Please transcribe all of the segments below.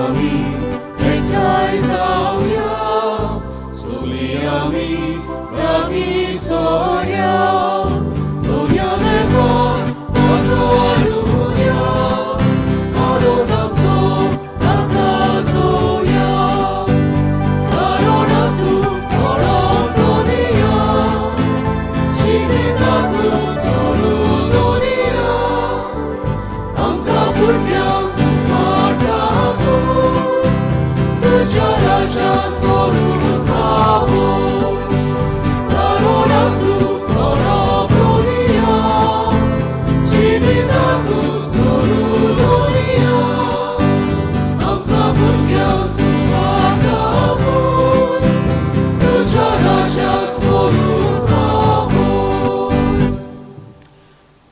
আমি একটাই যাওয়া চলি আমি লাগি সরিয়া দুনিয়া দেব বদলুয়া আরো দাসো আকাশোয়া কারণ তু বড় দুনিয়া জীবিতাকু সরু দুনিয়া আমকা পুণ্যা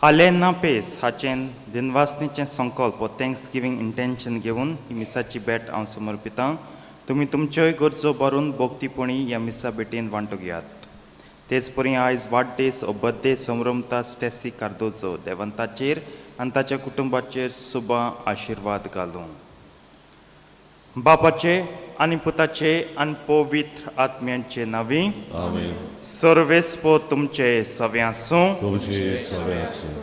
आलेना पेस हाचें दिनवासनीचें संकल्प व थँक्सगिवींग इंटेन्शन घेवन ही मिसाची भेट हांव समर्पितां. तुमी तुमच्योय गरजो भरून भोगतीपणी ह्या मिसा भेटेन वांटो घेयात. तेच परी आयज वाडदीस व बर्थडे समरमता स्टेसी कार्दोजो देवंताचेर आनी ताच्या कुटुंबाचेर शुभ आशिर्वाद घालूं. बापाचे आनी पुताचे आनी पवित्र आत्म्यांचे नांवी आमेन. सर्वेस्पो तुमचे सव्यासूं. तुमचे सव्यासूं.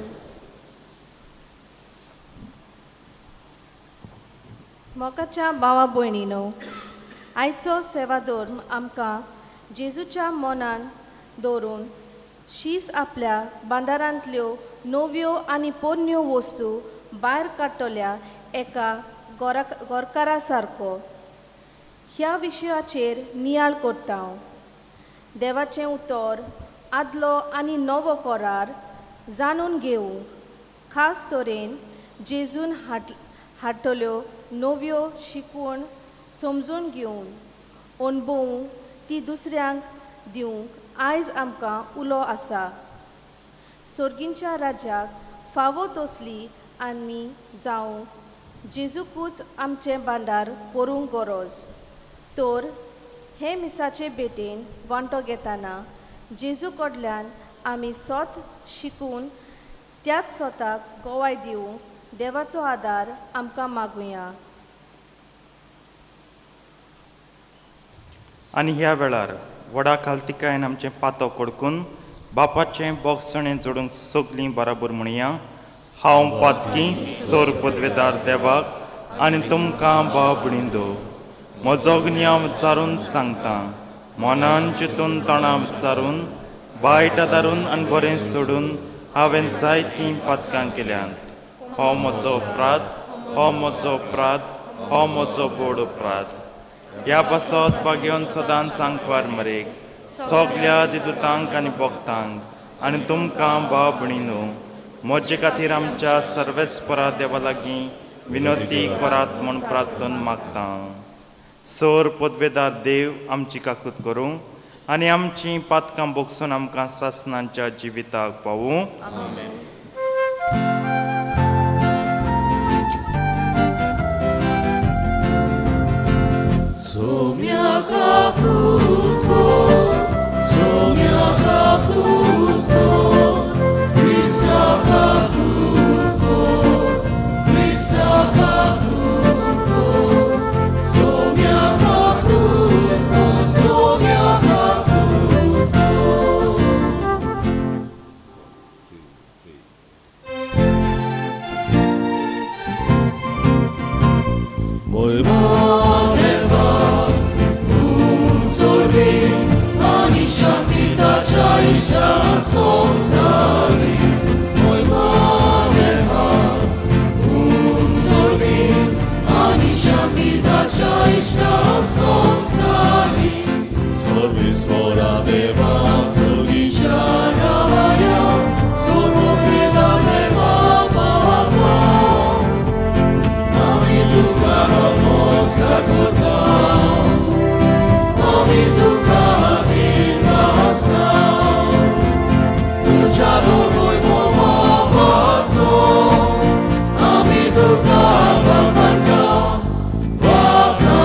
मोगाच्या भावा भयणीनो, आयचो सेवादोर आमकां जेजूच्या मनान दवरून शीस आपल्या बांदारांतल्यो नव्यो आनी पोरण्यो वस्तू भायर काडटल्या एका गोरकारा सारको ह्या विशयाचेर नियाळ करता हांव. देवाचें उतर आदलो आनी नवो करार जाणून घेवंक खास तरेन जेजून हाडटल्यो नव्यो शिकवण समजून घेवन अणभवूंक ती दुसऱ्यांक दिवंक आयज आमकां उलो आसा. सर्गींच्या राज्याक फावो तसली आमी जावंक जेजूकूच आमचें भांडार करूंक गरज. तर हे मिसाचे भेटेन वांटो घेतना जेजू कडल्यान आमी स्वत शिकून त्याच स्वताक गोवाय दिवंक देवाचो आदार आमकां मागुया. आनी ह्या वेळार वडा खालतिकायेन आमचें पातो कडकून बापाचें बोगसणें जोडून सगलीं बराबर म्हणया. हांव पातकी सोर पदवेदार देवाक आनी तुमकां भाव भयणींदो म्हजो ज्ञान विचारून सांगता. मनान चिंतून तोंडां विचारून वायट आदारून आनी बरें सोडून हांवें जायतीं पातकां केल्यांत. हो म्हजो अपराध, हो म्हजो अपराध, हो म्हजो बोड अपराध. ह्या पासत बागेवन सदांच सांगपार मरेक सगल्या दिदुतांक आनी भक्तांक आनी तुमकां भाव भयणीनो म्हजे खातीर आमच्या सर्वेस्परा देवा लागीं विनंती करात म्हूण प्रार्थन मागता. सोर पदवेदार देव आमची काकूत करूं आनी आमचीं पातकां भोगसून आमकां सासणांच्या जिविताक पावूं. Somia kakutko, somia kakutko, Krista kakutko, Krista kakutko, somia kakutko, somia kakutko. Mój ani shantita chaisha somsali moy maneva unsolvi ani shantita chaisha somsali sorvi spora deva sorgi charavaya sorvo veda deva baba ami tukaro moska kota ami tukari nasa tuchado voi boba baso ami tukaba kanda baka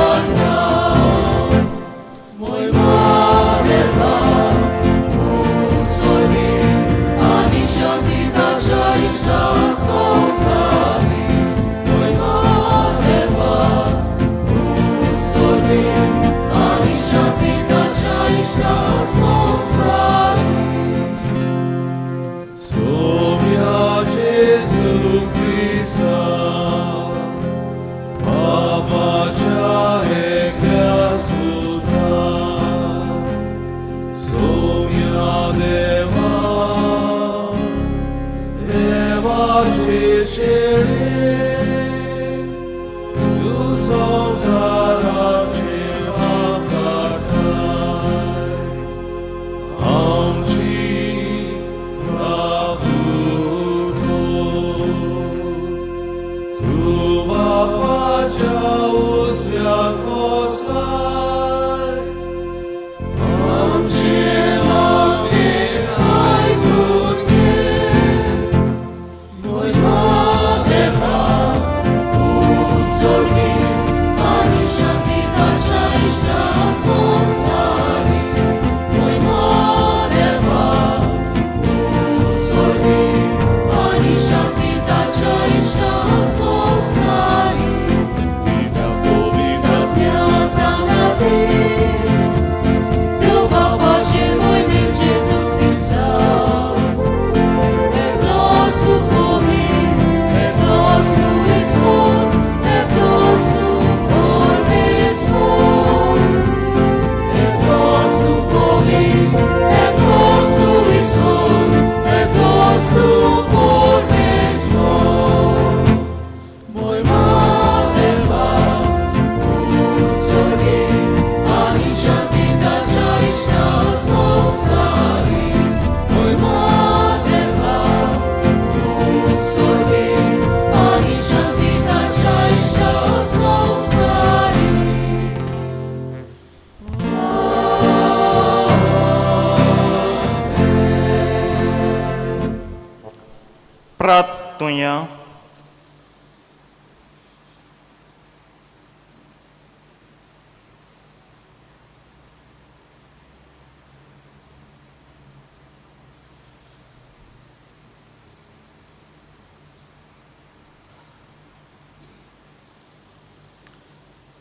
तांतूया.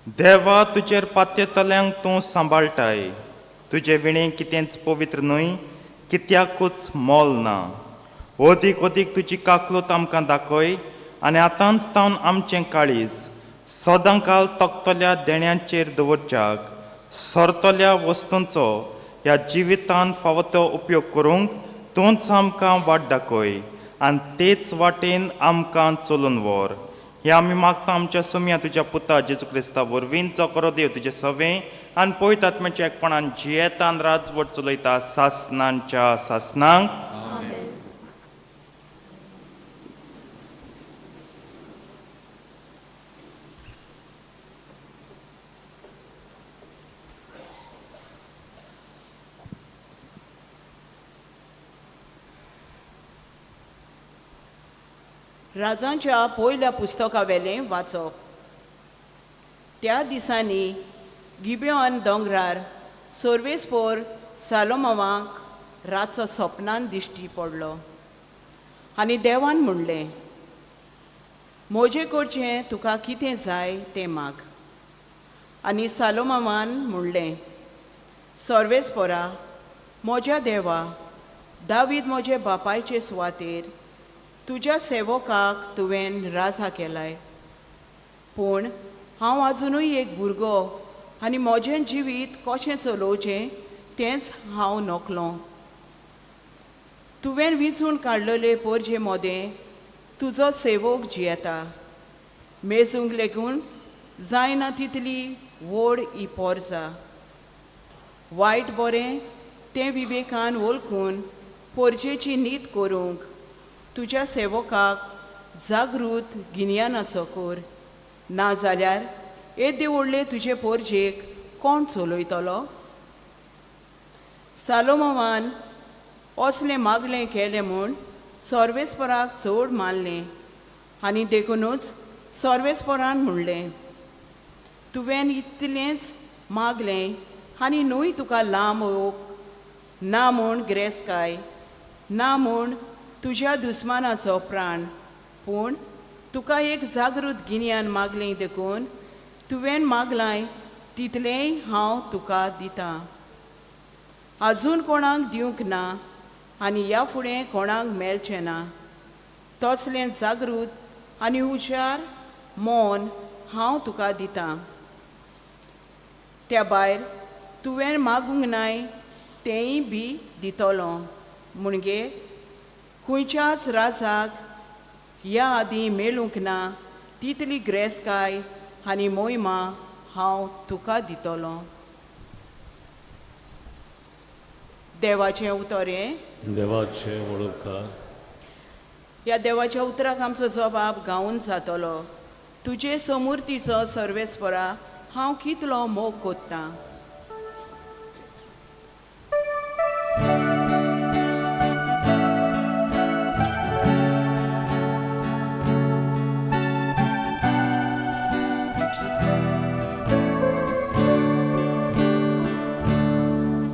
देवा तुजेर पात्यतल्यांक तूं सांबाळटाय. तुजे विणे कितेंच पवित्र न्हय, कित्याकूच मोल ना. ओदीक ओदीक तुजी काकलूत आमकां दाखय आनी आतांच तावन आमचें काळीज सदां काल तोखतल्या देण्यांचेर दवरच्याक सरतल्या वस्तूंचो ह्या जिवितांत फावो तो उपयोग करूंक तूंच आमकां वाट दाखय आनी तेच वाटेन आमकां चलून व्हर. हे आमी मागता आमच्या सुम्या तुज्या पुता जेजू क्रिस्ता वरवीं जो करो देव तुजे सवें आनी पवित्र आत्म्याच्या एकपणान जियेतान राजवट चलयता सासनांच्या सासनांक. राजांच्या पयल्या पुस्तका वेलें वाचप. त्या दिसांनी गिबेओन दोंगरार सर्वेस्पोर सालोमोवाक रातचो सपनान दिश्टी पडलो आनी देवान म्हणलें, म्हजें करचें तुका कितें जाय तें माग. आनी सालोमोवान म्हणलें, सर्वेस्पोरा, म्हज्या देवा, दावीद म्हजे बापायचे सुवातेर तुज्या सेवकाक तुवें राजा केलाय. पूण हांव आजुनूय एक भुरगो आनी म्हजें जिवीत कशें चलोवचें तेंच हांव नोकलों. तुवें विंचून काडलेले पोरजे मोदें तुजो सेवक जियेता. मेजूंक लेगून जायना तितली व्हड ही पोरजा. वायट बरें तें विवेकान वळखून पोरजेची नीत करूंक तुज्या सेवकाक जागृत गिन्यानाचो कर. नाजाल्यार येदे व्हडले तुजे पोरजेक कोण चलयतलो? सालोमोवान असलें मागलें केलें म्हूण सर्वेस्पराक चड मारलें आनी देखूनच सर्वेस्परान म्हणलें, तुवें इतलेंच मागलें आनी न्हय तुका लांब ओक ना म्हूण गिरेस्तकाय ना म्हूण तुज्या दुस्मानाचो प्राण. पूण तुका एक जागृत गिन्यान मागलें देखून तुवें मागलाय तितलेंय हांव तुका दितां. आजून कोणाक दिवंक ना आनी ह्या फुडें कोणाक मेळचें ना. तसलें जागृत आनी हुशार मोन हांव तुका दितां. त्या भायर तुवें मागूंक नाय तेंय बी दितलो. म्हणजे खंयच्याच राजाक ह्या आदीं मेळूंक ना तितली गिरेस्तकाय आनी मोहिमा हांव तुका दितलो. देवाचें उतरें. देवाचें वळोवकार. ह्या देवाच्या उतराक आमचो जबाब गावून जातलो. तुजे समूर्तीचो सर्वेस्परा हांव कितलो मोग कोत्तां.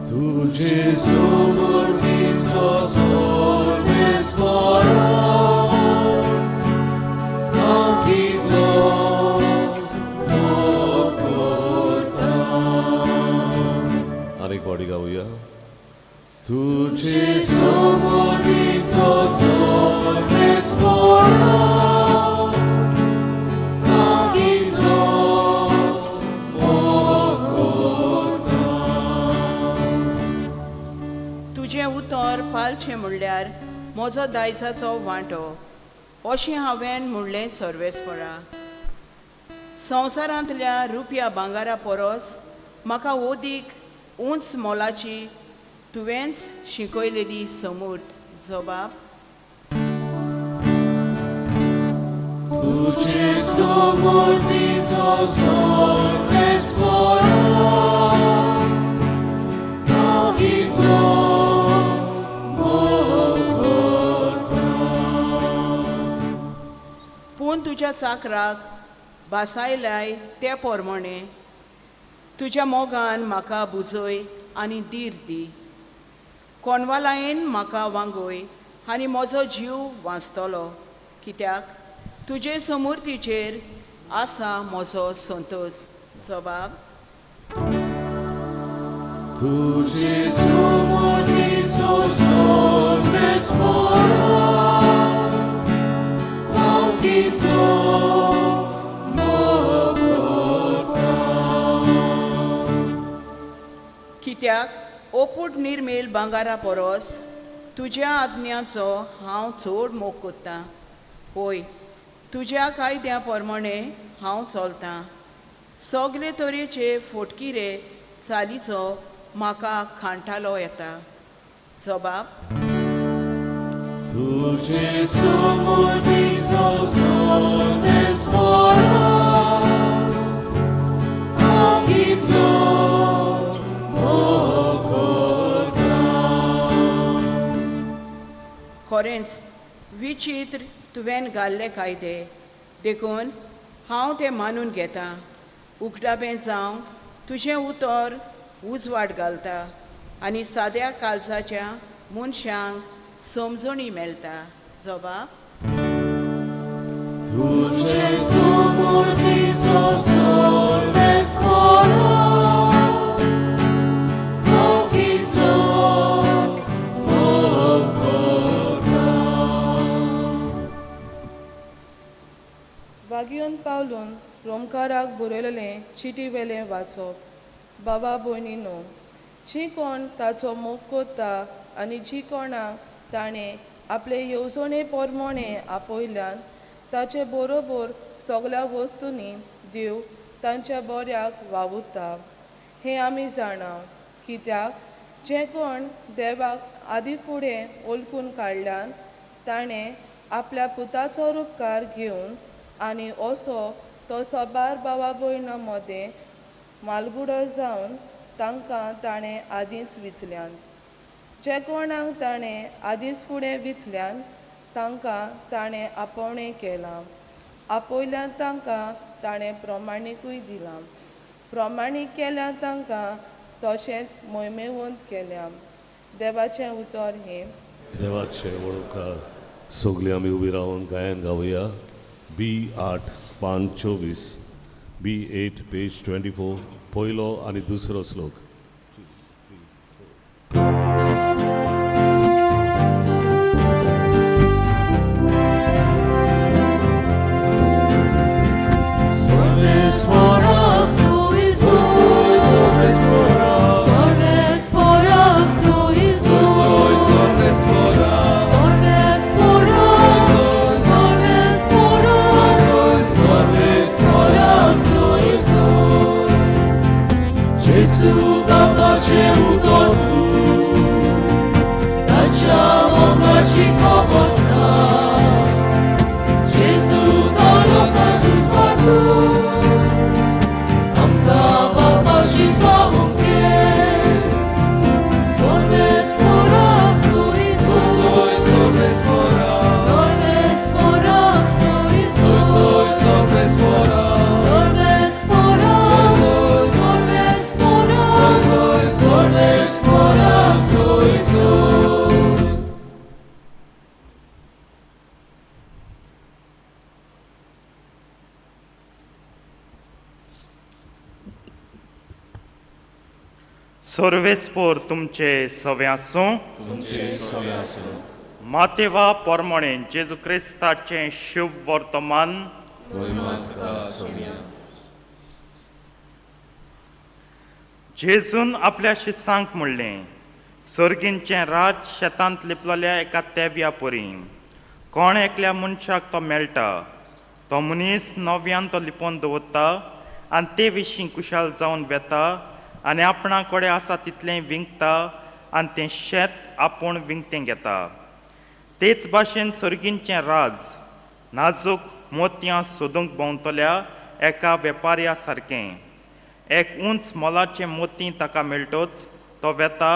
तुजे समूर्तीचो सर्वेस्परा हांव कितलो मोग कोत्तां. आनीक पावटी गावया. तुजे समूर्तीचो सर्वेस्परा हांव कितलो मोग कोत्तां. तुजें उतर पालचें म्हणल्यार म्हजो दायजाचो वांटो अशें हांवें म्हणलें सर्वेस्परा. संवसारांतल्या रुपया भांगारा परस म्हाका ओदीक उंच मोलाची तुवेंच शिकयलेली समूर्त जबाब. तुजे समूर्तीचो सर्वेस्परा हांव कितलो मोग कोत्तां. तुज्या चाकराक बासायलाय ते पोरमोणे तुज्या मोगान म्हाका बुजय आनी धीर दी. कोणवालायेन म्हाका वांगय आनी म्हजो जीव वाचतलो, कित्याक तुजे समूर्तीचेर आसा म्हजो संतोश. जबाब: तुझे समोरीचो सोर्वेस बरो, हांव कितलो मोग करता. कित्याक ओपूट निर्मेल भांगारा परस तुज्या आज्ञांचो हांव चड मोग कोत्तां. पळय, तुज्या कायद्या प्रमाणे हांव चलतां. सगले तरेचे फोटकिरे चालीचो म्हाका खांटालो येता. जबाब: तुझे समोरीचो सोर्वेस बरो, हांव कितलो मोग करता. खरेंच विचित्र तुवें घाल्ले कायदे देखून हांव ते मानून घेतां. उकडाबें जावं तुजें उतर उजवाड घालता आनी साद्या काळजाच्या मनशांक समजणी मेळटा. जबाब: तुझे समोरीचो सोर्वेस बरो, हांव कितलो मोग करता. वागयोन पावलून रोमकाराक बरयलेलें चिटी वेलें वाचप. बाबा भयणीनो, जी कोण ताचो मोग कोत्ता आनी जी कोणाक ताणें आपले येवजणे पोरमोणे आपयल्यान ताचे बरोबर सगल्या वस्तूंनी देव तांच्या बऱ्याक वावुरता हें आमी जाणा. कित्याक जे कोण देवाक आदी फुडें ओळखून काडल्यान ताणें आपल्या पुताचो उपकार घेवन आनी असो तो सबार भावा भयणां मदें मालगुडो जावन तांकां ताणें आदींच विचल्यान. जे कोणाक ताणें आदींच फुडें विचल्यान तांकां ताणें आपोवणें केलां. आपयल्यान तांकां ताणें प्रमाणीकूय दिलां. प्रमाणीक केल्यान तांकां तशेंच मोहिमेवंत केल्या. देवाचें उतर हें. देवाचे वळोवकार सगळीं आमी उबी रावन गायन गावया. B8 524, B8 पेज 24, पयलो आनी दुसरो श्लोक. Sorvesporak soizo, Sorvesporak soizo, Sorvesporak, Sorvesporak soizo. Jesu Baba cię ugotu, tacia moga ci kogosta. Jesu kaloka tu spartu, amka Baba ci pawonkie. Sorvesporak soizo, Sorvesporak soizo, Sorvesporak, Sorvesporak soizo. सर्वेस्पोर तुमचे सव्यासूं. मातेवा पोरमोणे जेजू क्रिस्ताचें शुभ वर्तमान. जेजून आपल्या शिसांक म्हणलें, सर्गींचें राज शेतांत लिपलेल्या एका तेव्या परी. कोण एकल्या मनशाक तो मेळटा, तो मनीस नव्यान तो लिपोवन दवरता आनी ते विशीं कुशाल जावन वेता आनी आपणा कडेन आसा तितलें विंगता आनी तें शेत आपूण विंगतें घेता. तेच भाशेन सर्गींचें राज नाजूक मोतयां सोदूंक भोंवतल्या एका वेपाऱ्या सारकें. एक उंच मोलाचें मोती ताका मेळटोच तो वेता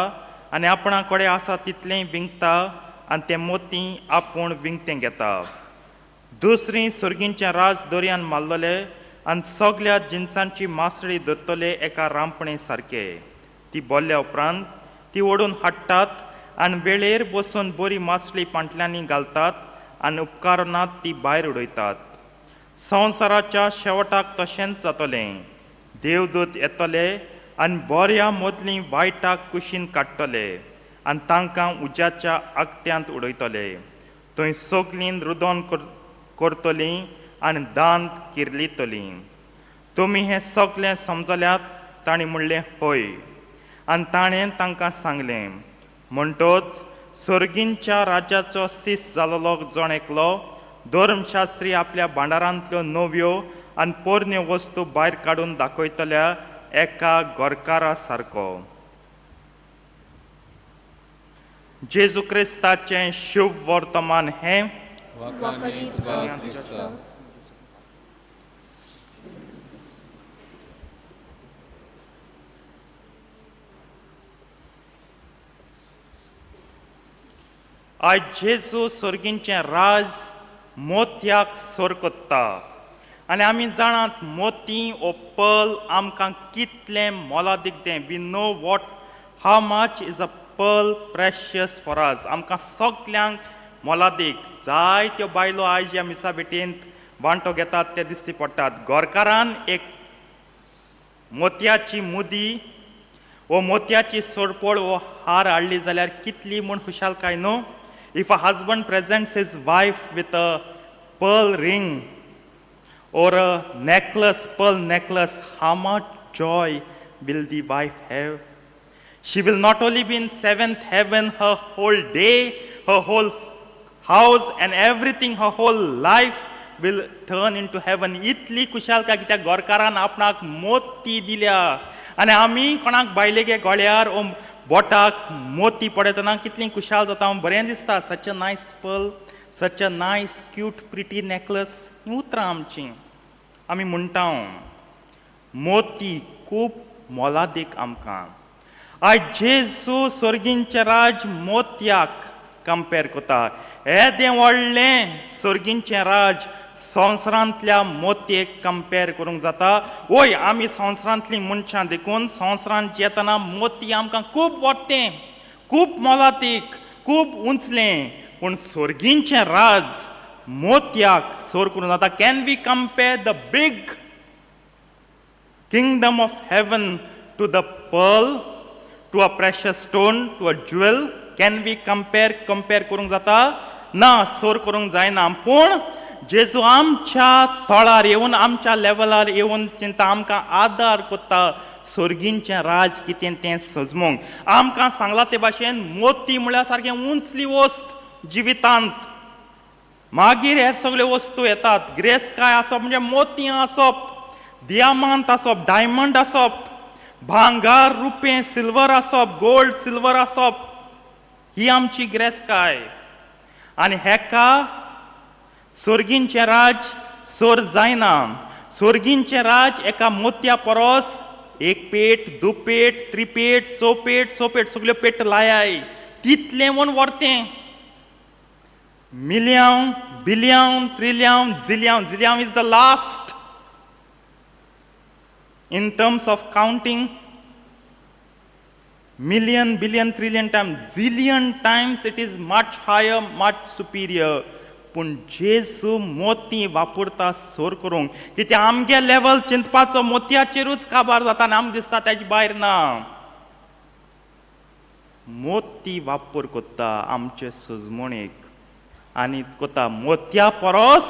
आनी आपणा कडेन आसा तितलें विंगता आनी तें मोती आपूण विंगतें घेता. दुसरी सुर्गींचें राज दर्यान मारलोले आनी सगल्या जिन्सांची मासळी धरतले एका रांपणे सारके. ती बोल्ल्या उपरांत ती ओडून हाडटात आनी वेळेर बसून बरी मासळी पांटल्यांनी घालतात आनी उपकारनात ती भायर उडयतात. संवसाराच्या शेवटाक तशेंच जातलें. देवदूत येतले आनी बऱ्या मदलीं वायटाक कुशीन काडटले आनी तांकां उज्याच्या आगट्यांत उडयतले. थंय सगलीं रुदोन करतलीं आनी दांत किर्लितलीं. तुमी हें सगलें समजल्यात? ताणें म्हणलें हय. आनी ताणें तांकां सांगलें, म्हणटोच सर्गींच्या राज्याचो सीस जालोलो जण एकलो धर्मशास्त्री आपल्या भांडारांतल्यो नव्यो आनी पोरण्यो वस्तू भायर काडून दाखयतल्या एका गोरकारा सारको. जेजू क्रिस्ताचें शुभ वर्तमान हें वखणी तुका क्रिस्त. आयज जेजू सर्गींचें राज मोतयाक सोर कोत्ता. आनी आमी जाणात मोती ओ पर्ल आमकां कितलें मोलादीक तें. We know what how much is a pearl precious for us. आमकां सगल्यांक मोलादीक. जायत्यो बायलो आयज ह्या मिसा भेटेंत वांटो घेतात ते दिश्टी पडटात. गोरकारान एक मोतयाची मुदी वो मोतयाची सोडपळ वो हार हाडली जाल्यार कितली म्हूण खुशालकाय न्हू. If a husband presents his wife with a pearl ring or a necklace, pearl necklace, how much joy will the wife have? She will not only be in seventh heaven, her whole day, her whole house and everything, her whole life will turn into heaven. इतली कुशालकाय कित्याक गोरकारान आपणाक मोती दिल्या. आनी आमी कोणाक बायलेगे गळ्यार ओ बोटाक मोती पडयतना कितली कुशाल जाता. बरें दिसता. सच अ नायस पर्ल, सच अ नायस क्यूट प्रिटी नेकलस. ही उतरां आमची. आमी म्हणटा मोती खूब मोलादीक आमकां. आयज जेजू सर्गींचें राज मोतयाक कंपेर कोता. हे देव व्हडलें सर्गींचें राज संवसारांतल्या मोतयेक कंपेर करूंक जाता. वय आमी संवसारांतलीं मनशां देखून संवसारांत जेतना मोती आमकां खूब वट्टें, खूब मोलादीक, खूब उंचलें. पूण सर्गींचें राज मोतयाक सोर करूंक जाता. Can we compare the big kingdom of heaven to the pearl, to a precious stone, to a jewel? Can we compare करूंक जाता? ना, सोर करूंक जायना. पूण जेजू आमच्या थळार येवन, आमच्या लेवलार येवन चिंता आमकां आदार कोत्ता सर्गींचें राज कितें तें सजमूंक. आमकां सांगलां ते भाशेन मोती म्हळ्यार सारकें उंचली वस्त जिवितांत. मागीर हे सगळ्यो वस्तू येतात. ग्रेस्काय आसप म्हणजे मोतयां आसप, दियामांत आसप, डायमंड आसप, भांगार, रुपें, सिल्वर आसप, गोल्ड सिल्वर आसप. ही आमची ग्रेस्काय. आनी हेका सर्गींचें राज सोर जायना. सर्गींचें राज एका मोतया परस एक पेट, दुपेट, त्रिपेट, चौपेट, सोपेट सगल्यो पेट लायाय. तितलें म्हूण व्हरतें. Million, billion, trillion, zillion. Zillion is the last in terms of counting. Million, billion, trillion times, zillion times it is much higher, much superior. पूण जेजू मोती वापरता सोर करूंक. कित्याक आमगे लेवल चिंतपाचो मोतयाचेरूच काबार जाता आनी आमकां दिसता तेजे भायर ना. मोती वापर कोत्ता आमचे सजमणेक आनी कोता मोतया परस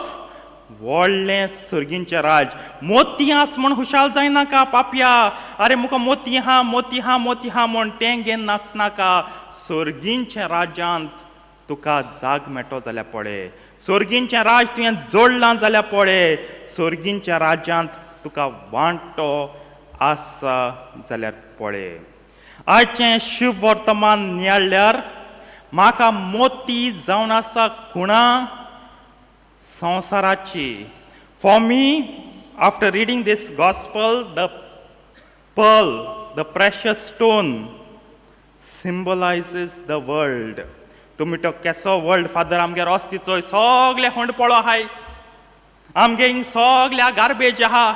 व्हडलें सर्गींचें राज. मोती आस म्हूण खुशाल जायनाका पापया. अरे मुका मोती हा, मोती हा, मोती हा म्हूण तें घेवन नाचनाका. सर्गींच्या राज्यांत तुका जाग मेळटो जाल्यार पळय. सर्गींचें राज तुवें जोडलां जाल्यार पळय. सर्गींच्या राज्यांत तुका वांटो आसा जाल्यार पळय. आयचें शुभ वर्तमान नियाळ्यार म्हाका मोती जावन आसा खुणां संवसाराची. For me, after reading this gospel, the pearl, the precious stone, symbolizes the world. तुमी तो केसो वर्ल्ड फादर आमगे रस्तीचो सगळे हंडपळो आहाय. आमगे हिंग सगल्या गार्बेज आहा,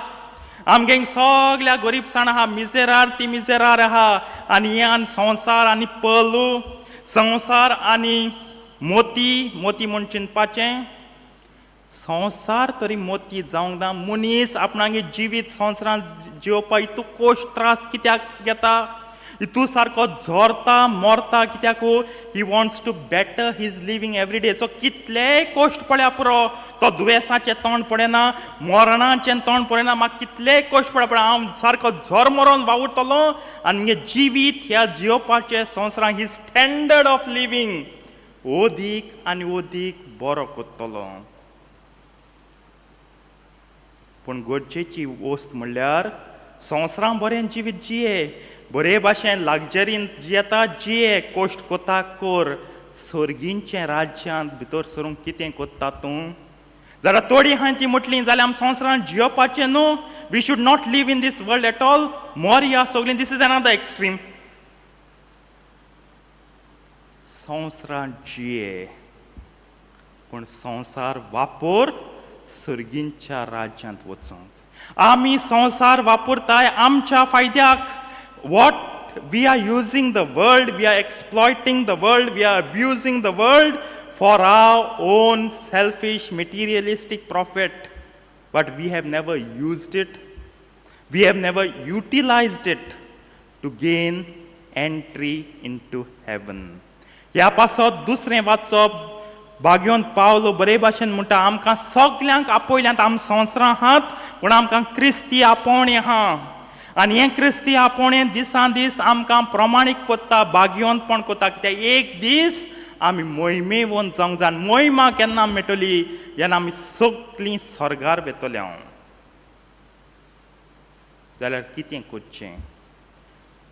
आमगे हिंग सगल्या गरीबसाण आहा, मिजेरार ती मिजेरार आहा, आनी हे आनी संवसार आनी पळू, संवसार आनी मोती म्हूण चिंतपाचें. संवसार तरी मोती जावंक ना. मनीस आपणागे जिवीत संवसारांत जिवपा इतू कोश्ट त्रास कित्याक घेता, इतू सारको झोरता मोरता कित्याक he wants to better his living every day. So कितलेय कोश्ट पळया पुरो, तो दुयेंसाचें तोंड पळयना, मरणाचें तोंड पळयना, म्हाका कितलेय कोश्ट पळय पण हांव सारको झोर मरोन वावुरतलो आनी म्हगे जिवीत ह्या जिवपाचें संवसारांत ही स्टँडर्ड ऑफ लिवींग ओदीक आनी ओदीक बरो कोत्तलो. पूण गरजेची वस्त म्हणल्यार संवसारांत बरें जिवीत जिये, बरे भाशेन लागजरीन जियेता जिये, कोश्ट कोता कोर. सर्गींचें राज्यांत भितर सरूंक कितें कोत्ता तूं? जाल्यार थोडीं हांवें ती म्हटलीं जाल्यार आमी संवसारांत जियोपाचें न्हू. We should not live in this world at all. मोरया सगळीं, दीस इज अनदर एक्स्ट्रीम. संवसारांत जिये पूण संवसार वापर सर्गींच्या राज्यांत वचूंक. आमी संवसार वापरताय आमच्या फायद्याक. What we are using the world, we are exploiting the world, we are abusing the world for our own selfish materialistic profit. But we have never used it, we have never utilized it to gain entry into heaven. ह्या पासत दुसरें वाचप भाग्योन पावलो बरे भाशेन म्हणटा आमकां सगल्यांक आपयल्यांत. आमी संवसारांत आहात पूण आमकां क्रिस्ती आपोवणें आहा आनी हें क्रिस्ती आपोवणें दिसान दीस आमकां प्रमाणीक कोत्ता, भाग्योनपण कोत्ता. कित्याक एक दीस आमी मोहिमे वोन जावंक जाय. मोहिमा केन्ना मेळटली? जेन्ना आमी सगळीं स्वर्गार वेतले. हांव जाल्यार कितें करचें?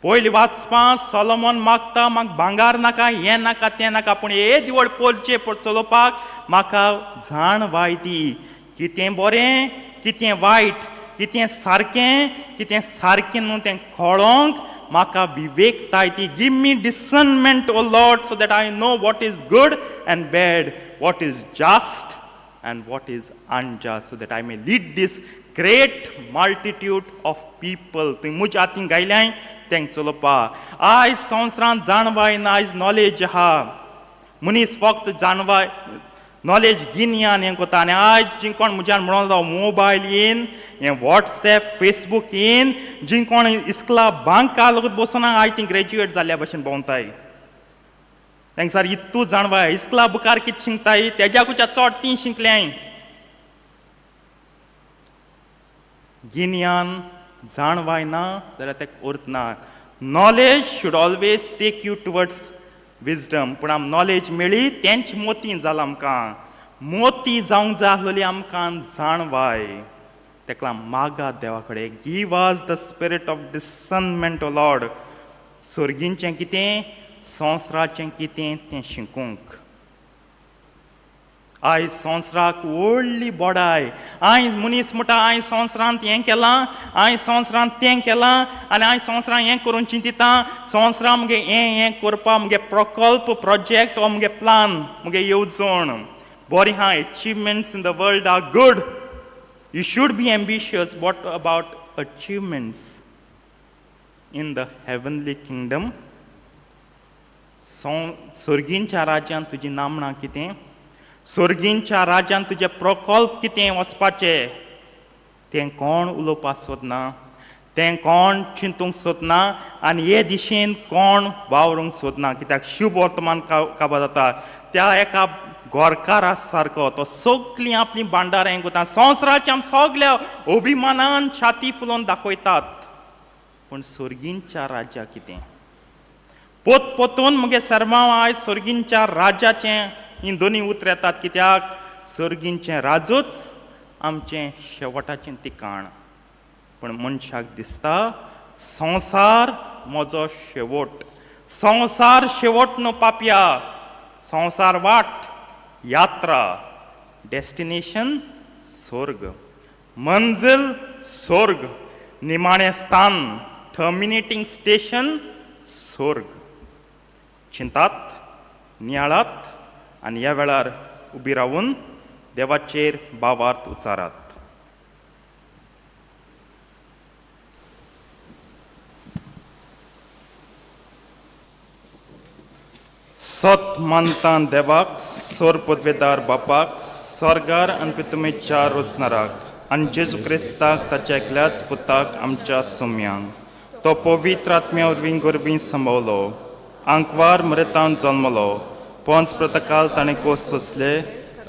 पयलीं वाचपा सोलोमोन मागता म्हाका भांगार नाका, हें नाका तें नाका, पूण हे दिवळ पोलचें चलोवपाक म्हाका जाण वाय दी. कितें बरें कितें वायट, कितें सारकें न्हू तें कळोंक म्हाका विवेकताय ती. Give me discernment O Lord so that I know what is good and bad, what is just and what is unjust, so that I may lead these great multitude of people. तुवें म्हज्या हातीन गायल्याय तें चलोवपा. आयज संवसारांत जाणवाय ना, आयज knowledge आहा. मनीस फक्त जाणवाय नॉलेज गिन्यान हें कोता. आनी आयज जी कोण म्हज्यान म्हणून मोबायल येन, हें वॉट्सॅप फेसबूक येन, जी कोण इस्कला बांका लगत बसून आयज ती ग्रॅज्युएट जाल्ल्या भशेन भोंवताय. तांकां सर इतू जाणवाय इस्कला बुकार कितें शिंकताय तेज्याकूच्या चड तीं शिंकल्याय. गिन्यान जाणवाय ना जाल्यार तेका अर्थ ना. Knowledge should always take you towards wisdom. पूण आम नॉलेज मेळ्ळी तेंच मोती जालां आमकां. मोती जावंक जाय आसलोली आमकां जाणवाय. तेका मागा देवा कडेन. Give us the spirit of discernment O Lord. सर्गींचें कितें संवसाराचें कितें तें शिकूंक. आयज संवसाराक व्हडली बोडाय. आयज मनीस म्हणटा हांवें संवसारांत हें केलां, हांवें संवसारांत तें केलां आनी हांवें संवसारांत हें करून चिंतिता. संवसारांत मुगे हें करपा मुगे प्रकल्प प्रोजेक्ट हो मुगे प्लान मुगे येवजण बरी आहा. Achievements in the world are good. You should be ambitious. What about achievements in the heavenly kingdom? सर्गींच्या राज्यांत तुजी नामणां कितें? सर्गींच्या राज्यांत तुजे प्रकल्प कितें वचपाचें तें कोण उलोवपाक सोदना, तें कोण चिंतूंक सोदना आनी हे दिशेन कोण वावरूंक सोदना. कित्याक शुभ वर्तमान काबार जाता त्या एका गोरकारा सारको तो सगळीं आपली भांडार हें कोता. संवसाराच्या सगळ्या अभिमानान छाती फुलोवन दाखयतात. पूण सर्गींच्या राज्या कितें? पोतपोतून मुगे सरमांव आयज सर्गींच्या राज्याचें ही दोनी उतर येतात. कित्याक सर्गींचें राजूच आमचें शेवटाचें ठिकाण. पूण मनशाक दिसता संवसार म्हजो शेवट. संवसार शेवट न्हू पापया. संवसार वाट यात्रा. डेस्टिनेशन स्वर्ग. मंजील स्वर्ग. निमाणें स्थान टर्मिनेटिंग स्टेशन स्वर्ग. चिंतात, नियाळात आनी ह्या वेळार उबी रावून देवाचेर भावार्थ उच्चारात. सत मानता देवाक, सोर पदवेदार बापाक, स्वर्गार आनी पितुमेच्या रोजनाराक, आनी जेजू क्रिस्ताक ताच्या एकल्याच पुताक आमच्या सोम्यांक. तो पवित्र आत्म्या वरवीं गोरबीं सांबावलो, आंकवार मरेतावन जल्मलो, पोंच प्रतकाल ताणें कोस सोंसले,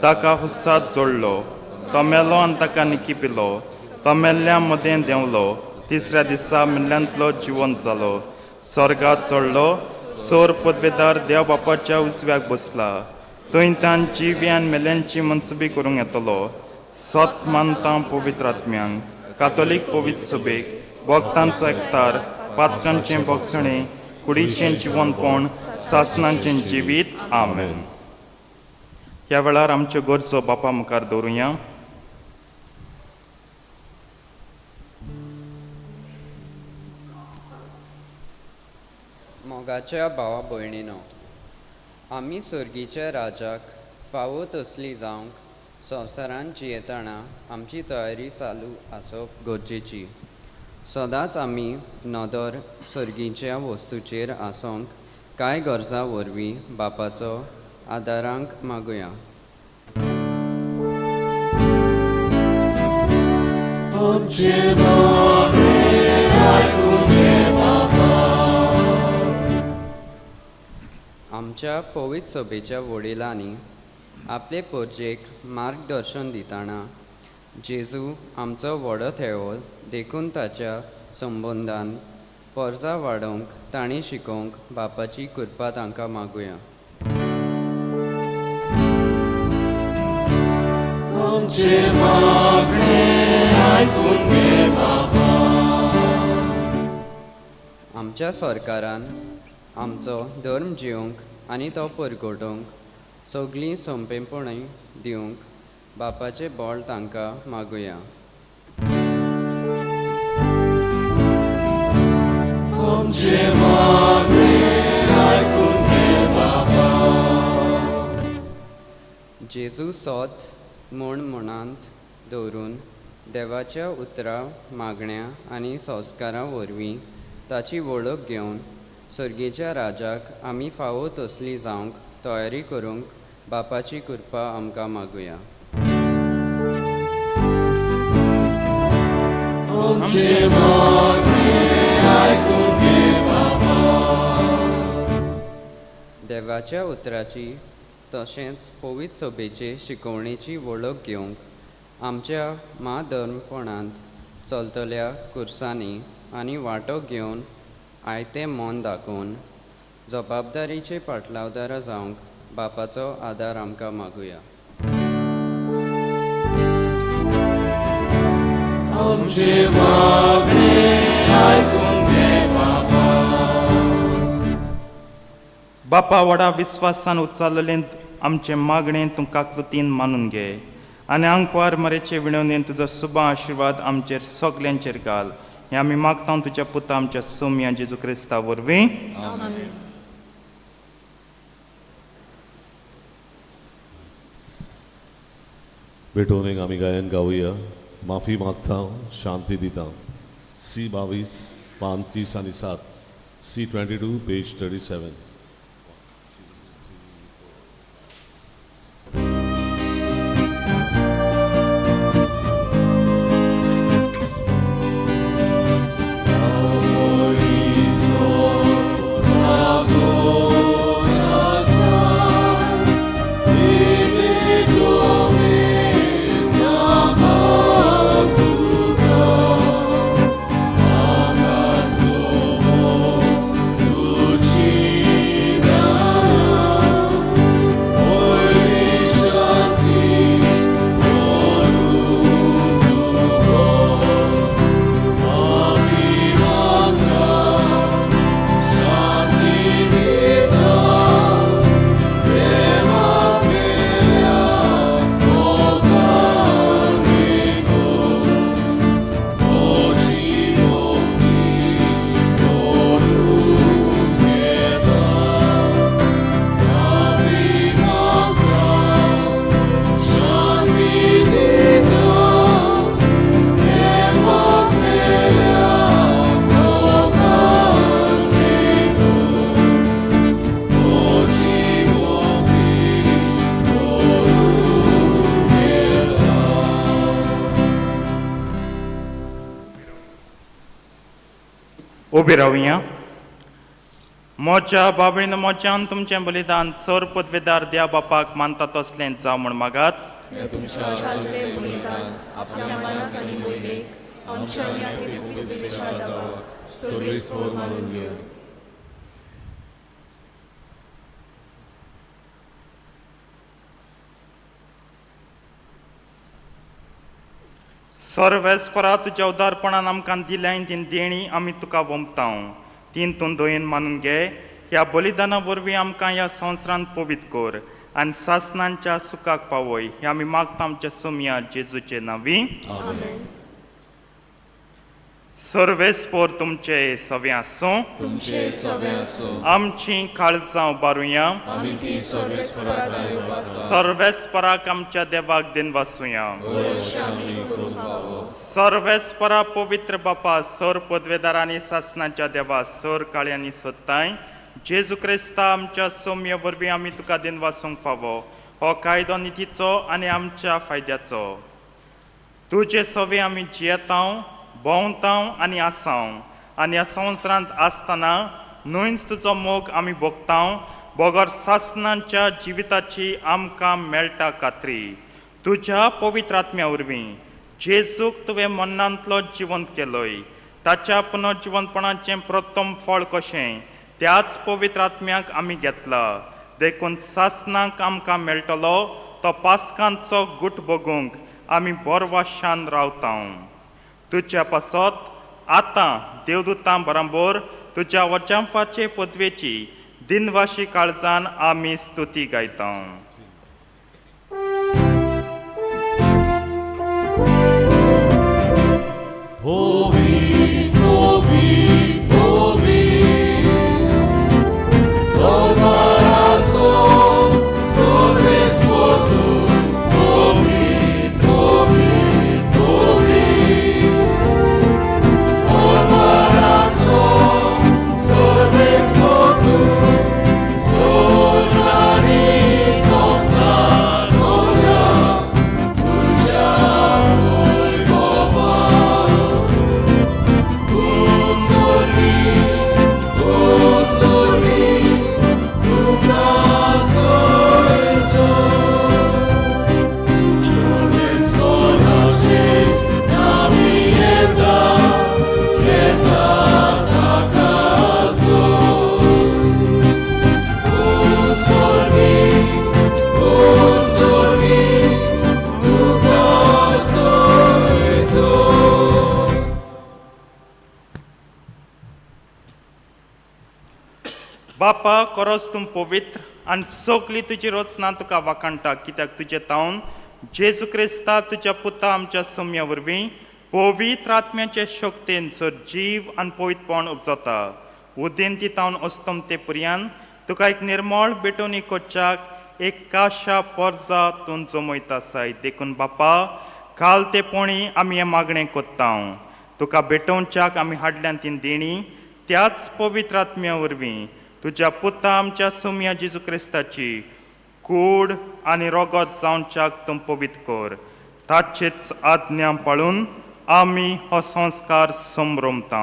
ताका हुस्सात जोडलो, तो मेलो आनी ताका निकिपिलो, तो मेल्ल्या मदें देंवलो, तिसऱ्या दिसा मेल्ल्यांतलो जिवंत जालो, स्वर्गात चडलो, सोर पदवेदार देव बापाच्या उजव्याक बसला, थंय तान जिव्यान मेल्यांची मनसुबी करूंक येतलो. सत मानता पवित्र आत्म्यांक, कातोलीक पवित्र सभेक, भक्तांचो एकतार, पातकांचें भक्षणें, कुडीचें जिवनपण, सासणांचें जिवीत. आमेन. ह्या वेळार आमच्यो गरजो बापा मुखार दवरुया. मोगाच्या भावा भयणीनो, आमी सर्गीच्या राजाक फावो तसली जावंक संवसारांत जियेतना आमची तयारी चालू आसप गरजेची. सदांच आमी नदर सर्गीच्या वस्तूचेर आसोंक कांय गरजा वरवीं बापाचो आदारांक मागुया. आमच्या पवित्र सभेच्या वडिलांनी आपले परजेक मार्गदर्शन दितना जेजू आमचो व्हडो थेवो देखून ताच्या संबंदान पर्जा वाडोवंक तांणी शिकोवंक बापाची कृपा तांकां मागुया. आमच्या सरकारान आमचो धर्म जिवंक आनी तो परगटोवंक सगळीं सोंपेपणां दिवंक बापाचें बोळ तांकां मागुया. जेजू सोत म्हूण मनांत दवरून देवाच्या उतरां मागण्या आनी संस्कारां वरवीं ताची वळख घेवन सर्गेच्या राजाक आमी फावो तसली जावंक तयारी करूंक बापाची कृपा आमकां मागुया. देवाच्या उतराची तशेंच पवित्र सभेचे शिकवणेची वळख घेवंक आमच्या माधर्मपणांत चलतल्या कुर्सांनी आनी वांटो घेवन आयतें मन दाखोवन जबाबदारीचे पाटलावदार जावंक बापाचो आदार आमकां मागुया. बापा व्हडा विस्वासान उचललें आमचे मागणें तूं काकलुतीन मानून घे आनी आंकवार मरेचे विणवणेन तुजो शुभ आशिर्वाद आमचेर सगल्यांचेर घाल. हें आमी मागता तुज्या पुता आमच्या सोम्या जेजू क्रिस्ता वरवीं. भेटोवनेक आमी गायन गावुया. माफी मागता, शांती दिता. C22 35 आनी 7, C22 पेज 37. Tuci उबे रावया. मोच्या बाबळीन मोच्यान तुमचें बलिदान सर पदवेदार द्या बापाक मानता तसलें जावं म्हण मागात. हे तुमच्या चालते बलिदान आपल्या मनाक आणि मोयलेक आमच्या यादी सेवेच्या दाबाक सर्वेस्पोर मानून घेऊन. सर्वेस्परा तुज्या उदारपणान आमकां दिल्याय तीन देणी आमी तुका वंपताव. तीन तूं दोयेन मानून घे. ह्या बलिदाना वरवीं आमकां ह्या संवसारांत पवित्र कर आनी सासणांच्या सुखाक पावय. हे आमी मागता आमच्या सोम्या जेजूचे नांवी. सर्वेस्पोर तुमचे सवे आसूं. तुमचे सवे आसूं. आमची काळजां बारुया. आमी ती सर्वेस्पराक दिवपास. सर्वेस्पराक आमच्या देवाक दिन वासुया. गोशामी करून फावो. सर्वेस्परा पवित्र बापा सर पदवेदार आनी सासणाच्या देवा सर काळ्यांनी सोदताय. जेजू क्रिस्ता आमच्या सौम्य वरवीं आमी तुका दिन वासूंक फावो. हो कायदो नितीचो आनी आमच्या फायद्याचो. तुजे सवे आमी जियेताव भोंवताव आनी आसाव आनी ह्या संवसारांत आसतना न्हूच तुजो मोग आमी भोगताव. बोगोर सासणांच्या जिविताची आमकां मेळटा खात्री. तुज्या पवित्र आत्म्या वरवीं जेजूक तुवें मनांतलो जिवंत केलोय. ताच्या पुनर्जिवंतपणाचें प्रथम फळ कशें त्याच पवित्र आत्म्याक आमी घेतला. देखून सासणांक आमकां मेळटलो तो पास्कांचो गूट भोगूंक आमी बोरवाशान रावताव. तुज्या पासत आतां देवदूतां बराबर तुज्या वचनपाचे पदवेची दिनवाशी काळजान आमी स्तुती गायता. बापा खरोच तूं पवित्र आनी सगळी तुजी रचना तुका वाखाणटा. कित्याक तुजे तावन जेजू क्रिस्ता तुज्या पुता आमच्या सोम्या वरवीं पवित्र आत्म्याचे शक्तीन सर जीव आनी पवित्रपण उपजता. उदेंती तावन अस्तम ते पर्यंत तुका एक निर्मळ बेटोनी कोच्चाक एक काशा पर्जा तूं जमयता साय. देखून बापा काल ते पोणी आमी हें मागणें कोत्ता. तुका बेटोवच्याक आमी हाडल्यान तीन देणी त्याच पवित्र आत्म्या वरवीं तुज्या पुता आमच्या सोम्या जेजू क्रिस्ताची कूड आनी रोगत जावच्याक तूं पवित्र कर. ताचेच आज्ञा पाळून आमी हो संस्कार संभ्रमता.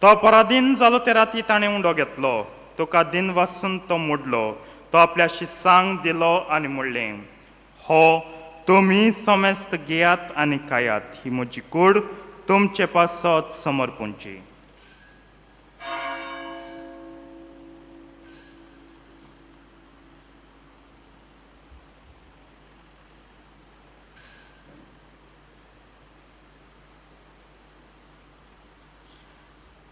तो पराधीन जालो ते राती ताणें उंडो घेतलो. तुका दिन वासून तो मोडलो. तो आपल्या शिसांक दिलो आनी म्हणलें, हो तुमी समेस्त घेयात आनी खायात. ही म्हजी कूड तुमचे पासत समर्पूंची.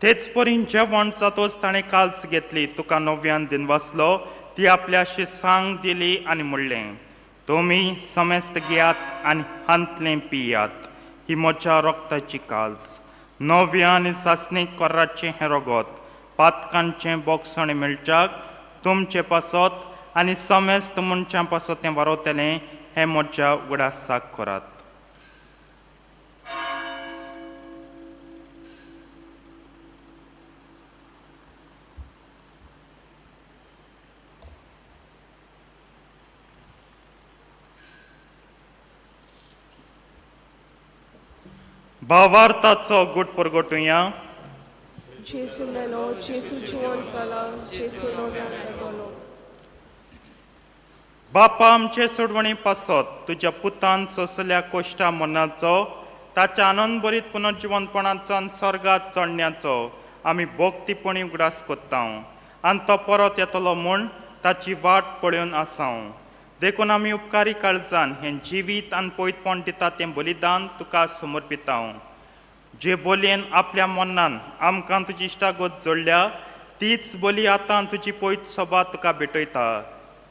तेच परीन जेवण जातोच ताणें काल्स घेतली. तुका नव्यान दिन वाचलो. ती आपल्या शिसांक दिली आनी म्हणलें, तुमी समेस्त घेयात आनी हांतलें पियात. ही म्हज्या रक्ताची काल्स. नव्या आनी सासणीक कोर्राचें हें रगत पातकांचें बोगसण मेळच्याक तुमचे पासत आनी समेस्त मनशां पासत तें वारवतलें हें म्हज्या उगडासाक करात. भावार्थाचो गुट परगटुया. जेसू मेलो, जेसू जिवंत जाला, जेसू नव्यान येतलो. बापा आमचे सोडवणी पासत तुज्या पुतान सोंसल्या कोश्टा मनाचो ताच्या आनंद भरीत पुनर्जिवनपणाचो आनी स्वर्गात चडण्याचो आमी भोक्तीपणी उगडास कोत्ता आनी तो परत येतलो म्हूण ताची वाट पळोवन आसां. देखून आमी उपकारी काळजान हें जिवीत आनी पयतपण दिता तें बलिदान तुका समर्पिता. जे बोलयेन आपल्या मनान आमकां तुजी इश्टागत जोडल्या तीच बोली आतां तुजी पयत सभा तुका भेटयता.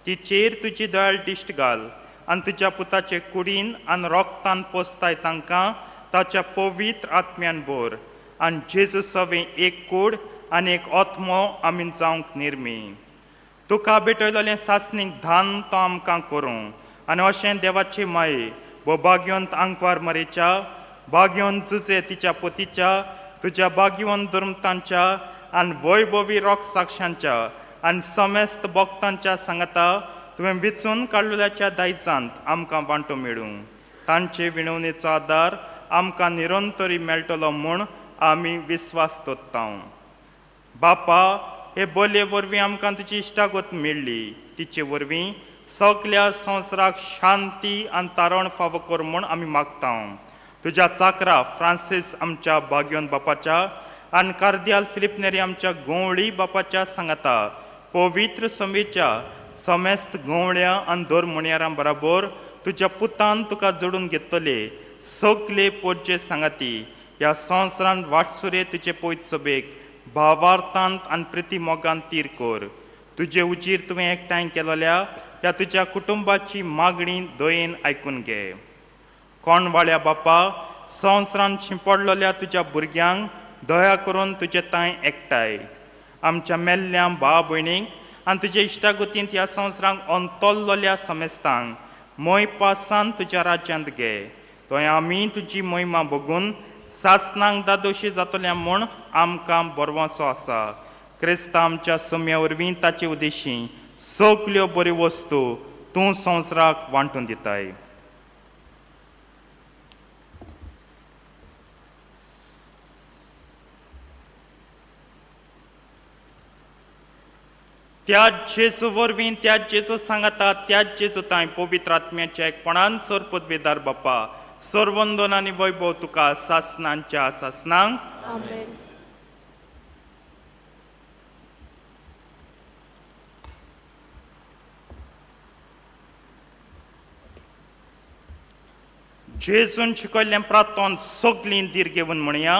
तिचेर तुजी दयाळ दिश्ट घाल आनी तुज्या पुताचे कुडीन आनी रोगतान पोसताय तांकां ताच्या पवित्र आत्म्यान भर आनी जेजू सवें एक कूड आनी एक आत्मो आमी जावंक निर्मी. तुका भेटयलेलें सासणीक धान तो आमकां करूं आनी अशें देवाचे माये वो भाग्यवंत आंकवार मरेच्या भाग्यवंत जुजे तिच्या पतीच्या तुज्या भाग्यवंत धर्मतांच्या आनी वैभवी रोग साक्षांच्या आनी समेस्त भक्तांच्या सांगाता तुवें विचून काडलेल्याच्या दायजांत आमकां वांटो मेळूं. तांचे विणवणेचो आदार आमकां निरंतरी मेळटलो म्हूण आमी विस्वास दवरता. बापा हे बोलये वरवीं आमकां तुजी इश्टागत मेळ्ळी तिचे वरवीं सगळ्या संवसाराक शांती आनी तारण फावो कर म्हूण आमी मागता. तुज्या चाकरा फ्रांसीस आमच्या भाग्यवंत बापाच्या आनी कार्दियाल फिलिप नेरी आमच्या गोवळी बापाच्या सांगाता पवित्र समेच्या समेस्त गोवळ्या आनी धर्ममणियारां बराबर तुज्या पुतान तुका जोडून घेतले सगळे पोरचे सांगाती ह्या संवसारांत वाटसुरे तुजे पयत सभेक भावार्थांत आनी प्रिती मोगान तीर कर. तुजे उजीर तुवें एकठांय केलेल्या ह्या तुज्या कुटुंबाची मागणी दयेन आयकून घे. कोणवाळ्या बापा संवसारांत शिंपडलेल्या तुज्या भुरग्यांक दया करून तुजे तांय एकठांय. आमच्या मेल्ल्या भाव भयणींक आनी तुजे इश्टागतींत ह्या संवसारांक अंतरलेल्या समेस्तांक मोय पासान तुज्या राज्यांत घे. थंय आमी तुजी महिमा बघून सासणांक दादोशी जातल्या म्हूण आमकां बरवसो आसा. क्रिस्तांव आमच्या सोम्या वरवीं ताचे उद्देशी सगल्यो बऱ्यो वस्तू तूं संवसाराक वांटून दिताय. त्याच जेजू वरवीं त्याच जेजू सांगाता त्याच जेजू तांय पवित्र आत्म्याच्या एकपणान सर पदवेदार बापा सर्वंदन आनी वैभव तुका सासणांच्या सासणांक. आमेन. जेजून शिकयल्लें प्रार्थन सगळीं दीर घेवन म्हणया.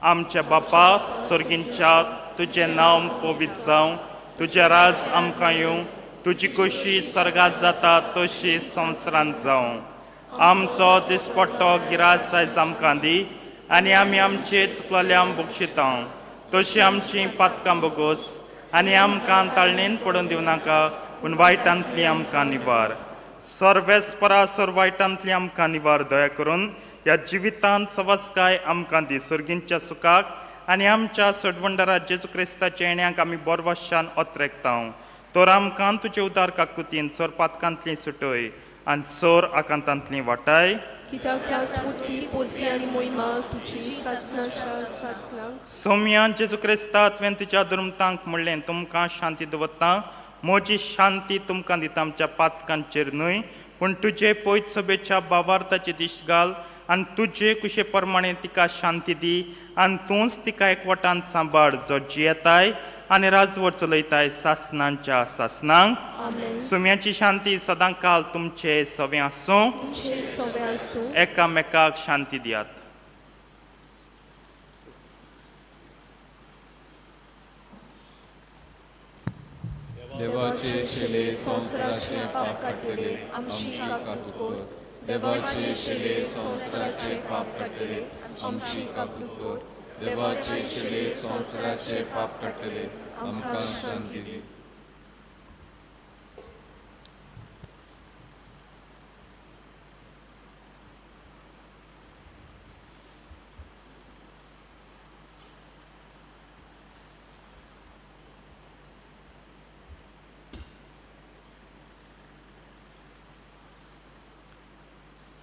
आमच्या बापा सर्गींच्या तुजें नांव पवित्र जावं तुजें राज आमकां येवं तुजी कशी सर्गात जाता तशी संवसारांत जावं. आमचो दिसपट्टो गिरास आयज आमकां दी आनी आमी आमचे चुकलेल्यांक बक्षिता तशी आमची पातकां बोगोस आनी आमकां ताळणेन पडून दिवं नाका पूण वायटांतली आमकां निवार. सर्वेस्परा सर वायटांतली आमकां निवार दया करून ह्या जिवितांत सवस्काय आमकां दी सर्गींच्या सुखाक आनी आमच्या सडवंडरा जेजू क्रिस्ताच्या येण्याक आमी बरवशान ओत्रेकता. तर आमकां तुजे उदार काकुतीन सर पातकांतली सुटय आनी सर आकांतांतली वाटाय. कित्याक ह्या स्फुटकी पोतकी आनी मोहिमा तुजी सासणाच्या सासणांक. सौम्या जेजू क्रिस्ता तुवें तुज्या धर्मतांक म्हणलें तुमकां शांती दवरता म्हजी शांती तुमकां दिता. आमच्या पातकांचेर न्हय पूण तुजे पयत सभेच्या भावार्थाचे दिश्ट घाल आनी तुजे कुशे प्रमाणे तिका शांती दी आनी तूंच तिका एकवटान सांबाळ जो जियेताय आनी राजवट चलयताय सासणांच्या सासणांक. आमेन. सुम्याची शांती सदां काल तुमचे सवें आसूं. तुमचे सवें आसूं. एकामेकाक शांती दियात. देवाचे शेले संवसाराचे पाप काडटले आमची काकूट कर. देवाचे शेले संवसाराचे पाप काडटले आमची काकूट कर. देवाचे शेले संवसाराचे पाप काडटले आमकां शांती दी.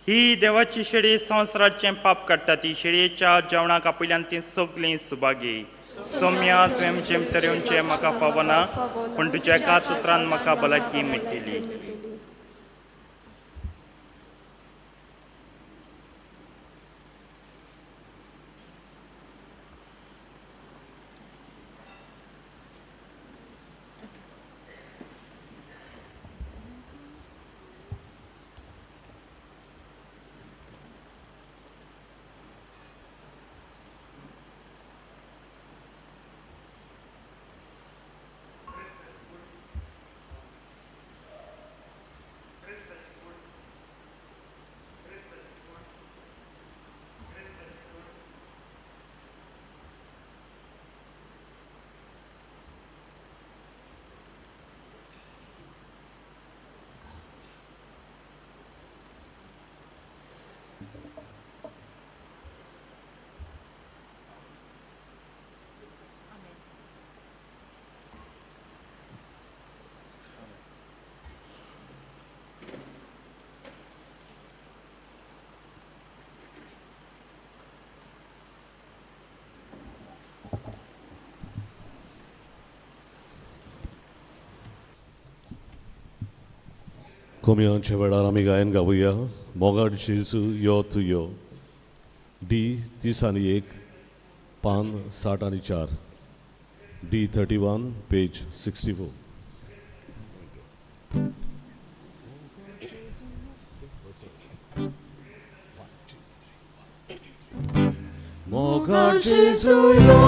ही देवाची शेळी संवसाराचें पाप काडटा ती शेळयेच्या जेवणाक पयल्यान ती सगळीं सुभागी सौम्या तुवें जेमतरेवचें म्हाका फावना पूण तुज्या एकाच उतरान म्हाका भलायकी मेळटली. कोमयांच्या वेळार आमी गायन गावुया मोगाट जेजू यो तू यो डी 30 पान 60 D 31 page 64. Mogar Jesu yo,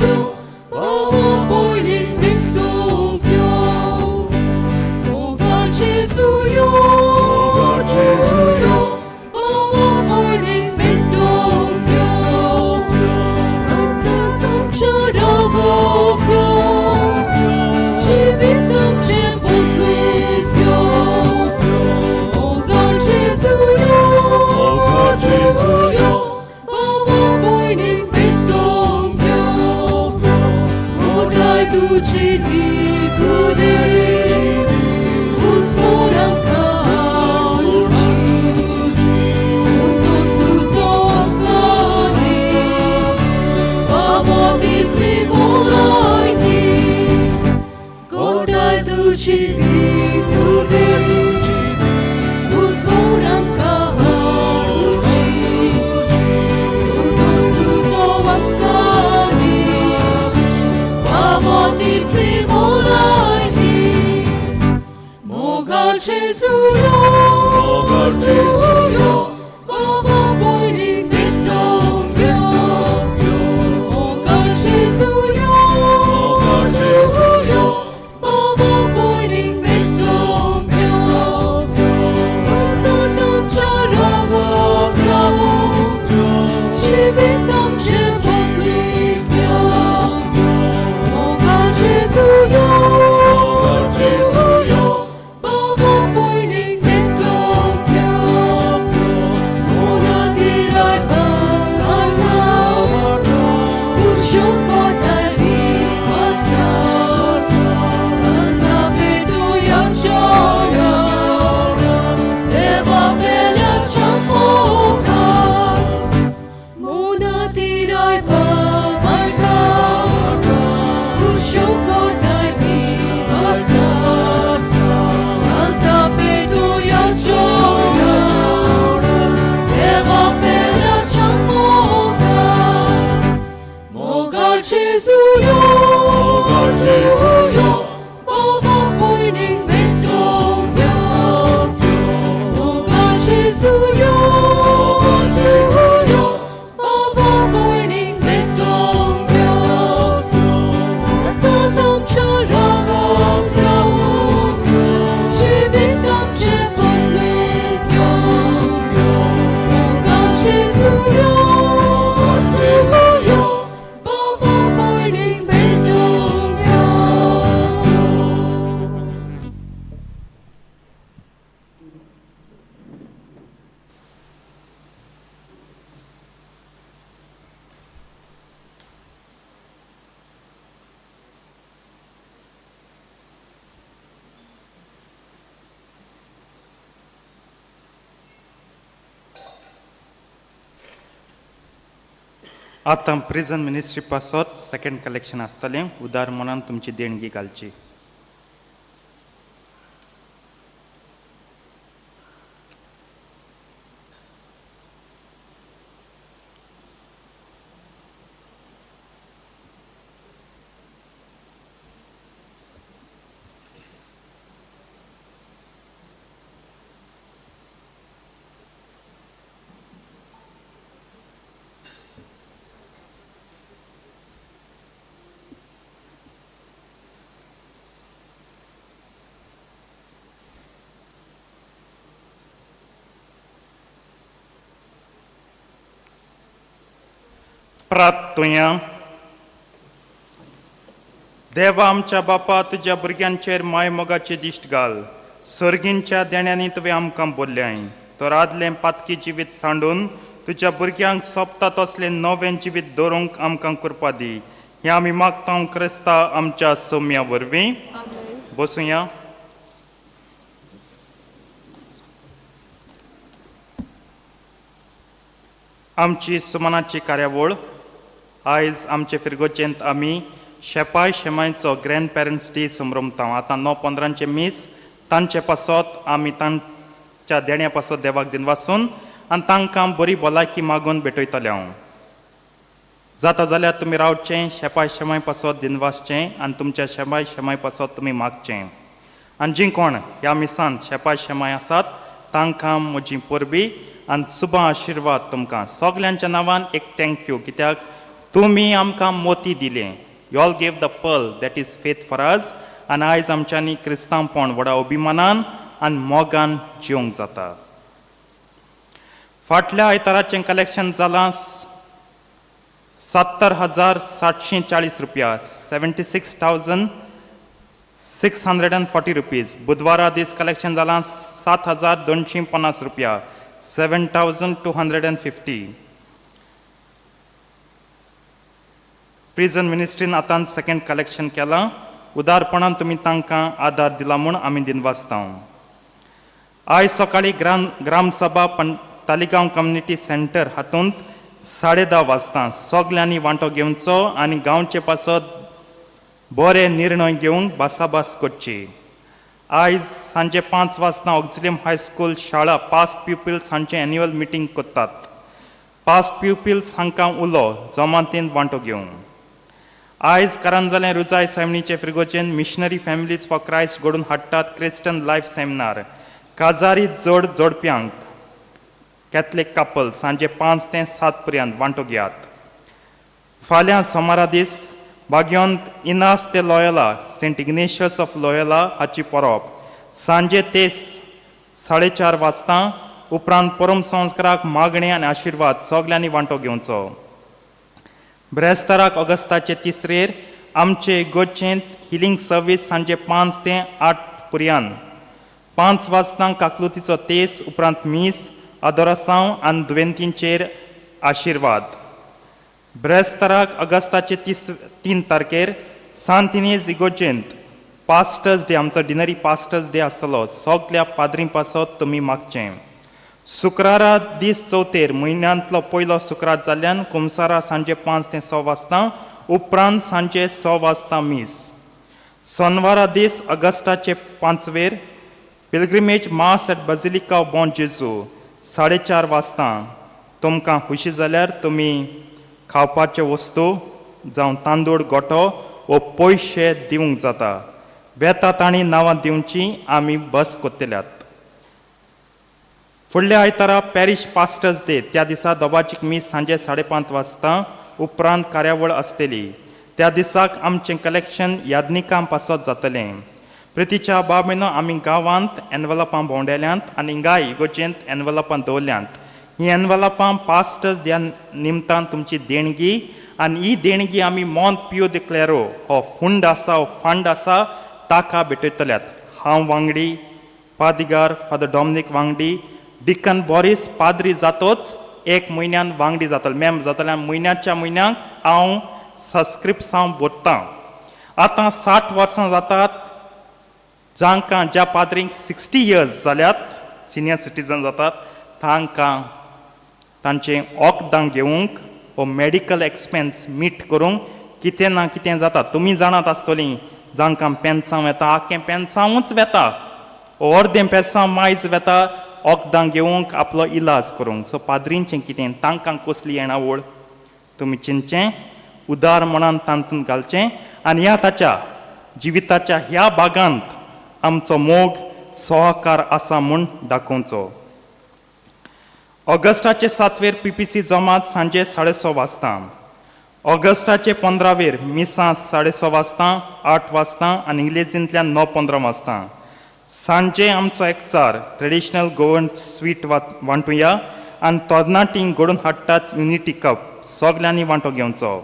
yo, Baba boyning victopio. Mogar Jesu yo, Baba boyning victopio. Aksatam charavopio, Chivitam chebutlikyo. Mogar Jesu yo, Baba boyning victopio. Modai tuci tude, Usmonam kaluci, Santos tu zokani, Baba dikli molaini. Modai tuci tude, Usmonam kaluci, Santos tu zokani, Baba dikli molaini. Mogar Jesu yo, Baba boyning victopio. Mogar Jesu yo, Baba boyning victopio. Aksatam charavopio, Chivitam chebutlikyo. Mogar Jesu yo, Baba boyning victopio. Mogar dirai bangata, Ushukotay viswasa. Azapetu yakshona, Eva pelya chamoka. Mogar dirai bangata, Ushukotay viswasa. Azapetu yakshona, Eva pelya chamoka. Mogar Jesu yo, Baba boyning victopio. Mogar Jesu yo, Baba boyning victopio. Aksatam charavopio, Chivitam chebutlikyo. Mogar Jesu yo, Baba boyning victopio. आतां prison ministry पासत second collection आसतलें उदार मनान तुमची देणगी घालची. प्रार्थुया. देवा आमच्या बापा तुज्या भुरग्यांचेर माय मोगाचे दिश्ट घाल. सर्गींच्या देण्यांनी तुवें आमकां बोल्ल्याय. तर आदलें पातकी जिवीत सांडून तुज्या भुरग्यांक सोंपता तसलें नवें जिवीत दवरूंक आमकां कृपा दी. हें आमी मागता क्रिस्ता आमच्या सौम्या वरवीं. बसूया. आमची सुमनाची कार्यावळ आयज आमचे फिरगोचेंत आमी शेपाय शेमायचो ग्रँड पेरंट्स डे संभ्रमता. आतां 9/15 मीस तांचे पासत आमी तांच्या देण्या पासत देवाक दिन वाचून आनी तांकां बरी भलायकी मागून भेटयतले हांव. जाता जाल्यार तुमी रावचें, शेपाय शेमाय पासत दिन वाचचें आनी तुमच्या शेपाय शेमाय पासत तुमी मागचें. आनी जीं कोण ह्या मिसांत शेपाय शेमाय आसात तांकां म्हजी परबी आनी शुभ आशिर्वाद तुमकां सगल्यांच्या नांवान एक थँक्यू, कित्याक तुमी आमकां मोती दिलें. You all gave the pearl that is faith for us. आनी आयज आमच्यांनी क्रिस्तांवपण व्हडा अभिमानान आनी मोगान जिवंक जाता. फाटल्या आयताराचें कलेक्शन जालां 70,740 रुपया, 76,640 रुपीज. बुधवारा दीस कलेक्शन जालां 7,250 रुपया, 7,250. प्रिझन मिनिस्ट्रीन आतां सेकंड कलेक्शन केलां. उदारपणान तुमी तांकां आदार दिला म्हूण आमी दिन वाचता. आयज सकाळीं ग्रामसभा तालिगांव कम्युनिटी सेंटर हातूंत 10:30 वाजता सगल्यांनी वांटो घेवचो आनी गांवचे पासत बरे निर्णय घेवंक भासाभास करची. आयज सांजे 5 वाजता ऑक्झिलियम हायस्कूल शाळा पास्ट प्युपिल्स हांचे एन्युअल मिटींग करतात. पास्ट प्युपिल्स हांकां उलो जमातीन वांटो घेवंक. आयज करंजाले रुजाय सेमिनीचे फ्रिगोचेन मिशनरी फॅमिलीज फॉर क्रायस्ट घडून हाडटात क्रिस्टन लायफ सेमिनार. काजारी जोडप्यांक कॅथलीक कपल सांजे 5 ते 7 पर्यंत वांटो घेयात. फाल्यां सोमारा दीस भाग्यवंत इनास ते Loyola saint Ignatius of Loyola हाची परब सांजे ते 4:30 वाजता. उपरांत परम संस्काराक मागणी आनी आशिर्वाद सगल्यांनी वांटो घेवचो. ब्रेस्ताराक ऑगस्टाचे 3 आमचे गोंयचेंत हिलिंग सर्वीस सांजे 5 ते 8 पर्यंत. 5 वाजता काकलुतीचो तेस उपरांत मीस आदोरासांव आनी दुयेंतींचेर आशिर्वाद. ब्रेस्ताराक ऑगस्टाचे 3 तारखेर सांत इगोर्जेंत पास्टर्स डे आमचो डिनरी पास्टर्स डे आसतलो. सगल्या पाद्री पासत तुमी मागचें. शुक्रारा दीस 4 म्हयन्यांतलो पयलो शुक्रार जाल्ल्यान कुमसारा सांजे 5 ते 6 वाजता उपरांत सांजे 6 वाजता मीस. सोनवारा दीस ऑगस्टाचे 5 पिलग्रिमेज मास एट बजिलिका ऑफ बॉन जेजू 4:30 वाजता. तुमकां खुशी जाल्यार तुमी खावपाच्यो वस्तू जावं तांदूळ गोठो वो पयशे दिवंक जाता. बेतात आनी नांवां दिवची आमी बस कोत्तेल्यात. फुडल्या आयतारा पॅरिश पास्टर्स डे त्या दिसा दोबाचीक मीस सांजे 5:30 वाजता उपरांत कार्यावळ आसतली. त्या दिसाक आमचें कलेक्शन यादनिकां पासत जातलें. प्रितीच्या बाबेनो आमी गांवांत एनवलपां भोंवडायल्यांत आनी हिंगाय इगोर्जेंत एनवलपां दवरल्यांत. ही एनवलपां पास्टर्स द्या निमतान तुमची देणगी आनी ही देणगी आमी मॉन पियो द क्लेरो हो फंड आसा हो फंड आसा ताका भेटयतल्यात. हांव वांगडी पादिगार फादर डॉमिनीक वांगडी डिकन बॉरीस पाद्री जातोच 1 म्हयन्यान वांगडी जातलो मॅम जातले. म्हयन्याच्या म्हयन्याक हांव सबस्क्रिप्सांव भरतां. आतां 60 वर्सां जातात जांकां ज्या पाद्रींक 60 इयर्स जाल्यात सिनियर सिटीजन जातात तांकां तांचें वखदां घेवंक हो मेडिकल एक्सपेन्स मीट करूंक कितें ना कितें जाता. तुमी जाणात आसतलीं जांकां पेन्सांव येता आख्खें पेन्सांवूच वेता, अर्दें पेन्सांव मायज वेता वखदां घेवंक आपलो इलाज करूंक. सो पाद्रींचें कितें, तांकां कसली येणावळ, तुमी चिंतचें, उदार मनान तांतून घालचें आनी ह्या ताच्या जिविताच्या ह्या भागांत आमचो मोग सहकार आसा म्हूण दाखोवचो. ऑगस्टाचे 7वेर PPC जमात सांजे 6:30 वाजता, ऑगस्टाचे 15वेर मिसां 6:30 वाजता, 8 वाजता आनी इंग्लिजींतल्यान 9:15 वाजता. सांजे आमचो एकचार ट्रेडिशनल गोवन स्वीट वांटुया आनी तरणाटीं घडोवन हाडटात युनिटी कप सगल्यांनी वांटो घेवचो.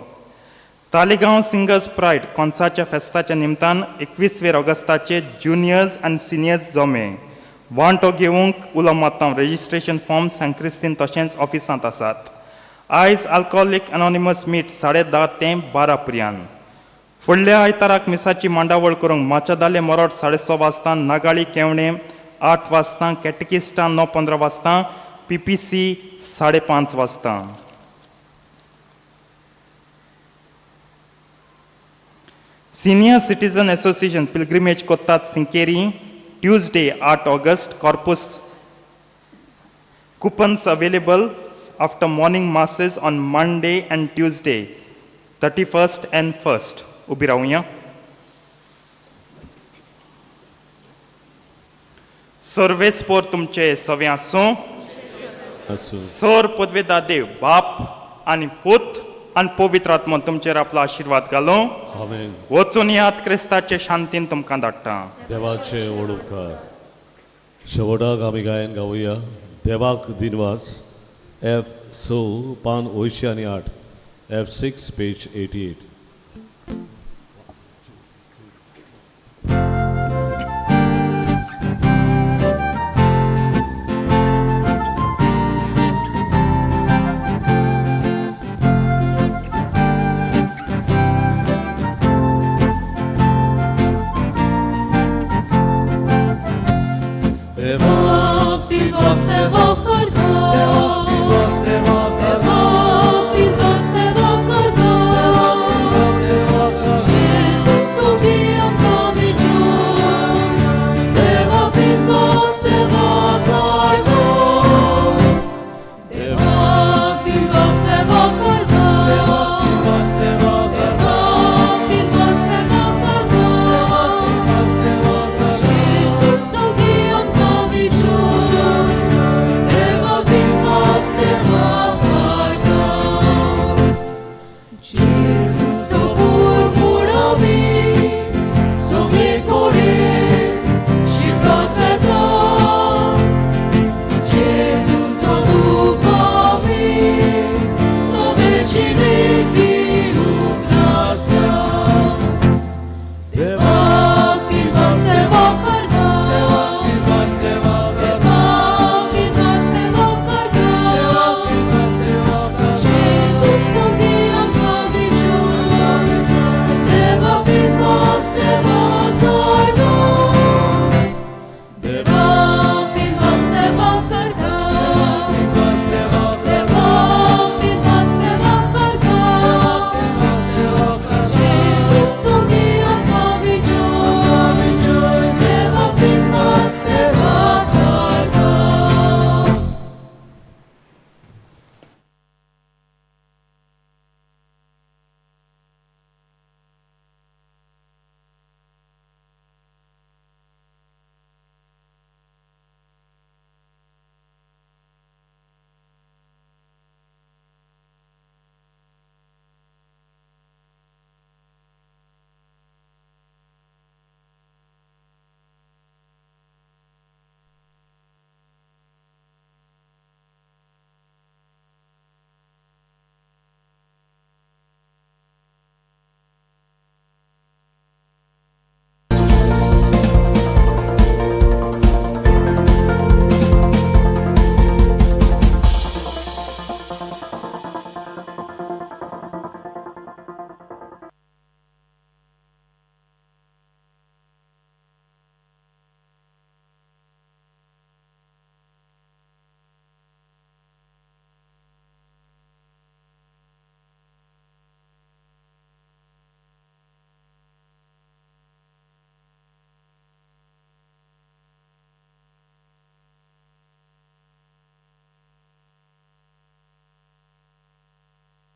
तालिगांव सिंगर्स प्रायड कोन्साच्या फेस्ताच्या निमतान 21 ऑगस्टाचे ज्युनियर्स आनी सिनियर्स जमे वांटो घेवंक उलो मातांव रेजिस्ट्रेशन फॉर्म सँक्रिस्तीन तशेंच ऑफिसांत आसात. आयज अल्कोहोलीक अनॉनिमस मीट 10:30 ते 12 पर्यंत. फुडल्या आयताराक मिसाची मांडावळ करूंक माचेदाले मोरोट 6:30 वाजता, नागाळी केवणे 8 वाजता, कॅटेकिस्टां 9:15 वाजता, PPC 5:30 वाजता. सिनियर सिटीजन एसोसिएशन पिलग्रिमेज कोत्तात सिंकेरी Tuesday 8 August. Corpus coupons available after morning masses on Monday and Tuesday 31st and 1st. उबी रावुया. सर्वेस्पोर तुमचे सवे आसूं. सर पदवेदार देव बाप आनी पूत आनी पवित्र आत्मो तुमचेर आपलो आशिर्वाद घालो. आमेन. वचून यात क्रिस्ताचे शांतीन तुमकां धाडटा. देवाचे ओडूपकार. शेवटाक आमी गायन गावुया देवाक दिनवास F6 पान 208, F6 page 88. Devoc, din vostre